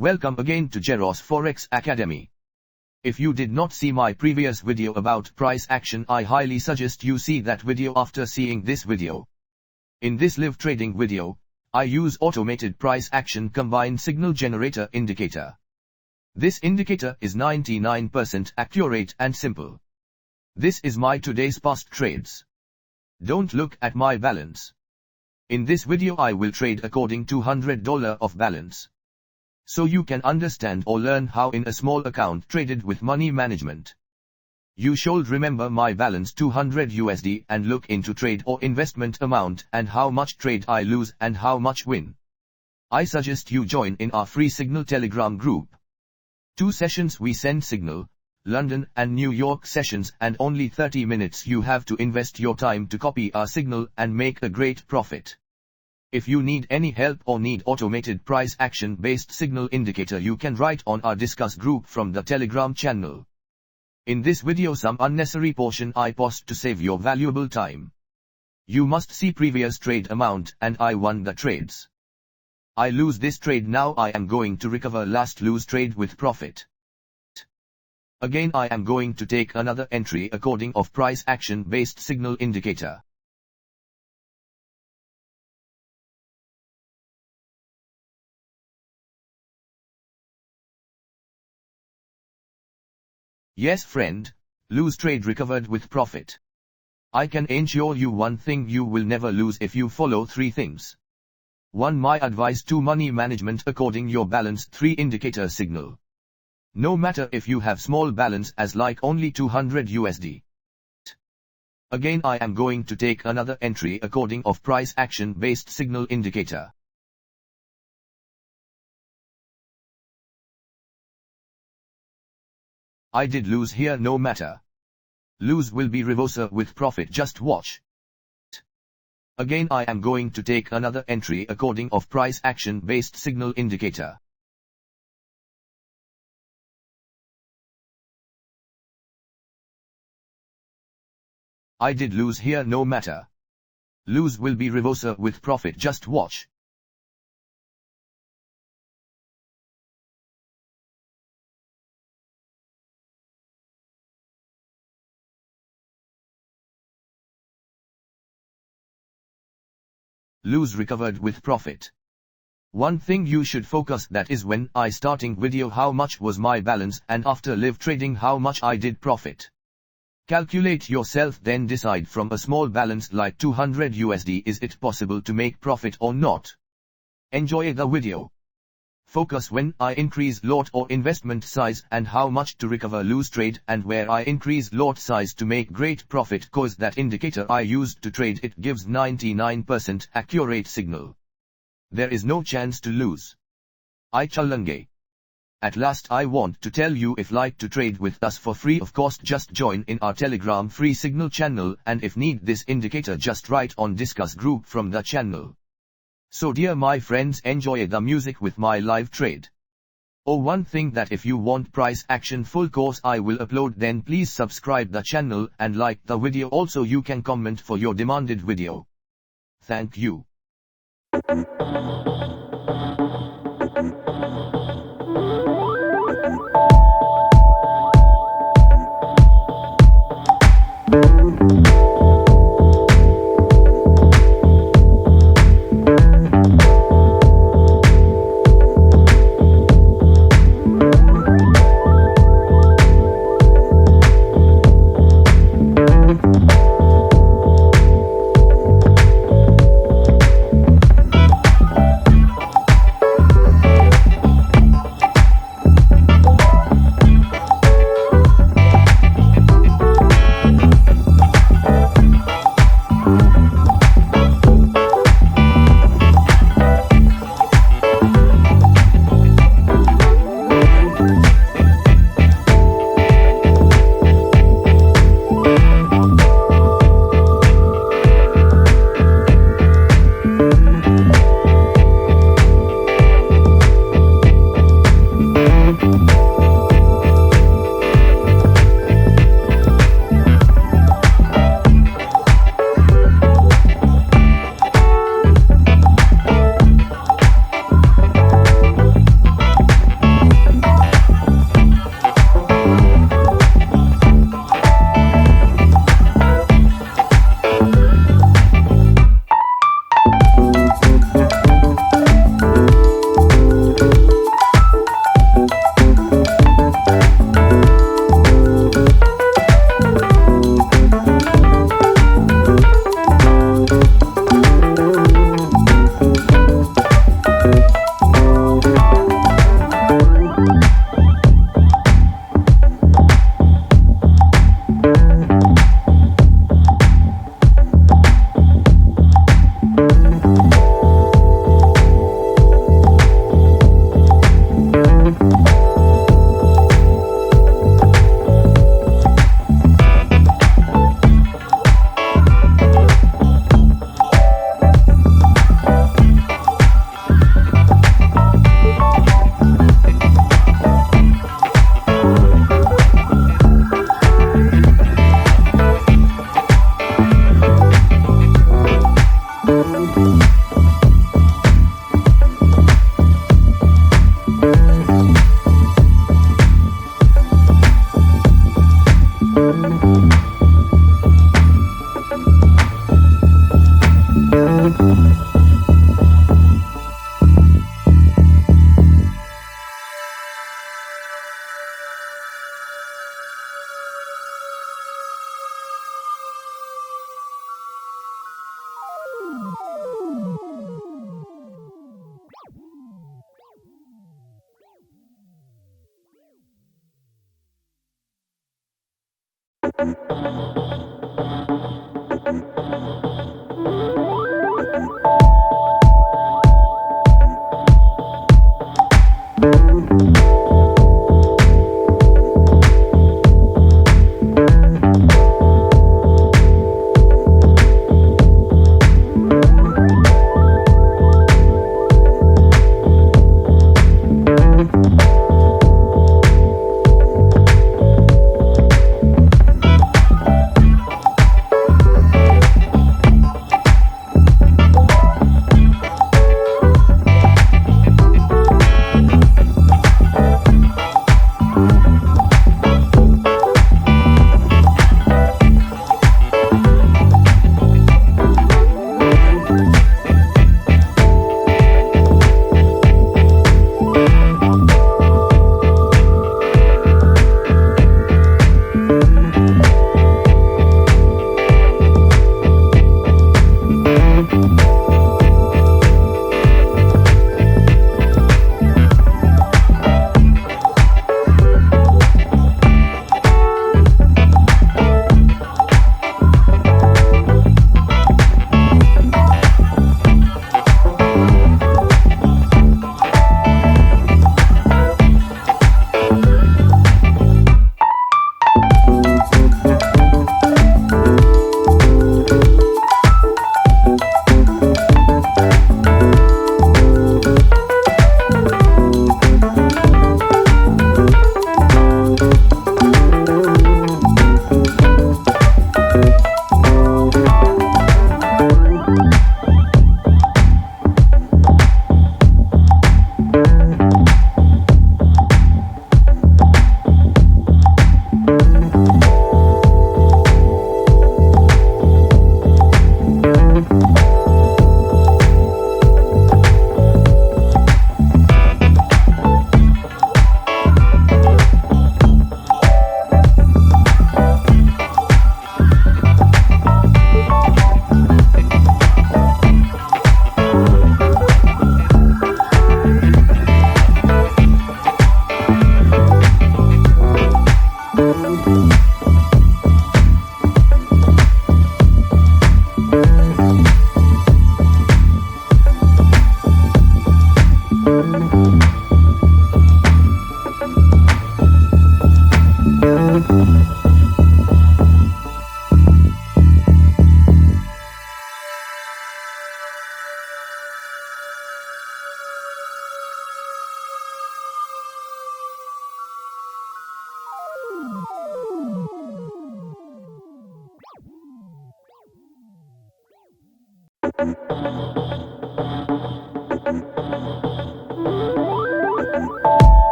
Welcome again to Jeros Forex Academy. If you did not see my previous video about price action, I highly suggest you see that video after seeing this video. In this live trading video, I use automated price action combined signal generator indicator. This indicator is 99% accurate and simple. This is my today's past trades. Don't look at my balance. In this video I will trade according to $100 of balance. So you can understand or learn how in a small account traded with money management. You should remember my balance $200 and look into trade or investment amount and how much trade I lose and how much win. I suggest you join in our free Signal Telegram group. 2 sessions we send Signal, London and New York sessions, and only 30 minutes you have to invest your time to copy our signal and make a great profit. If you need any help or need automated price action based signal indicator, you can write on our discuss group from the Telegram channel. In this video some unnecessary portion I post to save your valuable time. You must see previous trade amount and I won the trades. I lose this trade, now I am going to recover last lose trade with profit. Again I am going to take another entry according of price action based signal indicator. Yes friend, lose trade recovered with profit. I can ensure you one thing you will never lose if you follow 3 things. 1. My advice to money management according your balance 3 indicator signal. No matter if you have small balance as like only $200. Again I am going to take another entry according of price action based signal indicator. I did lose here, no matter. Lose will be reverser with profit, just watch. Again I am going to take another entry according of price action based signal indicator. I did lose here, no matter. Lose will be reverser with profit, just watch. Lose recovered with profit. One thing you should focus that is when I starting video how much was my balance and after live trading how much I did profit. Calculate yourself, then decide from a small balance like $200 is it possible to make profit or not. Enjoy the video. Focus when I increase lot or investment size and how much to recover lose trade, and where I increase lot size to make great profit, cause that indicator I used to trade it gives 99% accurate signal. There is no chance to lose. I chalange. At last I want to tell you, if like to trade with us for free of cost, just join in our Telegram free signal channel, and if need this indicator just write on discuss group from the channel. So dear my friends, enjoy the music with my live trade. Oh, one thing that if you want price action full course I will upload, then please subscribe the channel and like the video, also you can comment for your demanded video. Thank you.